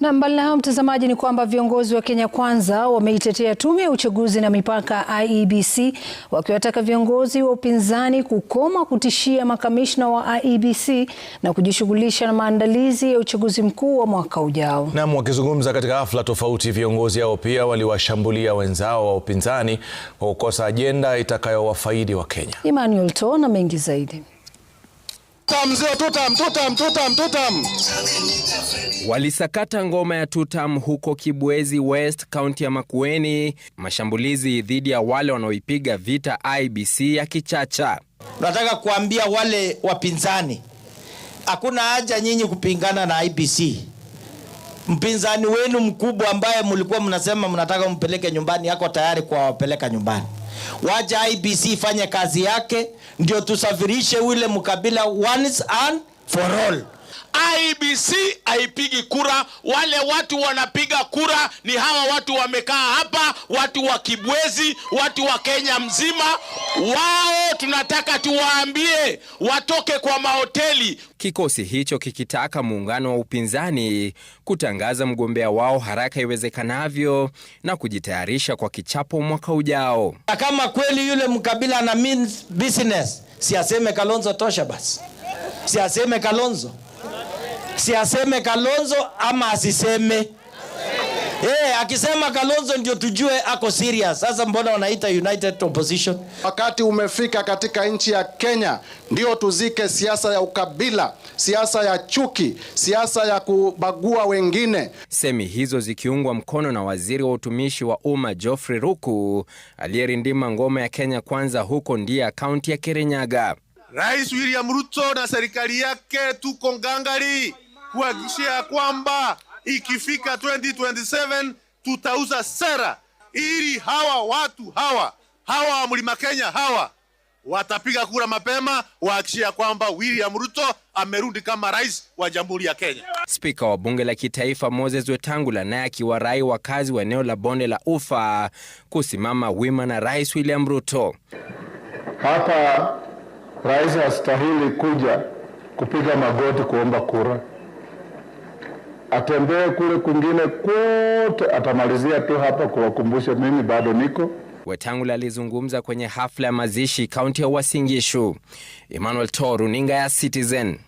Na mbali na hayo, mtazamaji, ni kwamba viongozi wa Kenya Kwanza wameitetea tume ya uchaguzi na mipaka IEBC, wakiwataka viongozi wa upinzani kukoma kutishia makamishna wa IEBC na kujishughulisha na maandalizi ya uchaguzi mkuu wa mwaka ujao. Na wakizungumza katika hafla tofauti, viongozi hao pia waliwashambulia wenzao wa upinzani kwa kukosa ajenda itakayowafaidi wa Kenya. Emmanuel To na mengi zaidi. Tutam. Walisakata ngoma ya tutam huko Kibwezi West, kaunti ya Makueni, mashambulizi dhidi ya wale wanaoipiga vita IEBC ya kichacha. Nataka kuambia wale wapinzani, hakuna haja nyinyi kupingana na IEBC. Mpinzani wenu mkubwa ambaye mlikuwa mnasema mnataka mpeleke nyumbani yako tayari kuwapeleka nyumbani. Wacha IEBC ifanye kazi yake, ndio tusafirishe ule mkabila once and for all. IEBC haipigi kura, wale watu wanapiga kura ni hawa watu wamekaa hapa, watu wa Kibwezi, watu wa Kenya mzima. Wao tunataka tuwaambie watoke kwa mahoteli. Kikosi hicho kikitaka muungano wa upinzani kutangaza mgombea wao haraka iwezekanavyo na kujitayarisha kwa kichapo mwaka ujao. Kama kweli yule mkabila na means business, si aseme Kalonzo tosha basi. Si aseme Kalonzo ama asiseme. Akisema Kalonzo ndio tujue ako serious. Sasa mbona wanaita United Opposition? Wakati umefika katika nchi ya Kenya ndio tuzike siasa ya ukabila, siasa ya chuki, siasa ya kubagua wengine. Semi hizo zikiungwa mkono na waziri wa utumishi wa umma Geoffrey Ruku, aliyerindima ngoma ya Kenya Kwanza huko Ndia, kaunti ya Kirinyaga. Rais William Ruto na serikali yake tuko ngangari kuhakikisha kwamba ikifika 2027 tutauza sera ili hawa watu hawa wa Mlima Kenya hawa watapiga kura mapema, wahakikisha kwamba William Ruto amerudi kama rais wa Jamhuri ya Kenya. Spika wa bunge la kitaifa Moses Wetangula naye akiwarai wakazi wa eneo la Bonde la Ufa kusimama wima na Rais William Ruto. Hapa rais hastahili kuja kupiga magoti kuomba kura. Atembee kule kwingine kote, atamalizia tu hapa kuwakumbusha mimi bado niko. Wetangula alizungumza kwenye hafla ya mazishi kaunti ya Uasin Gishu. Emmanuel To, runinga ya Citizen.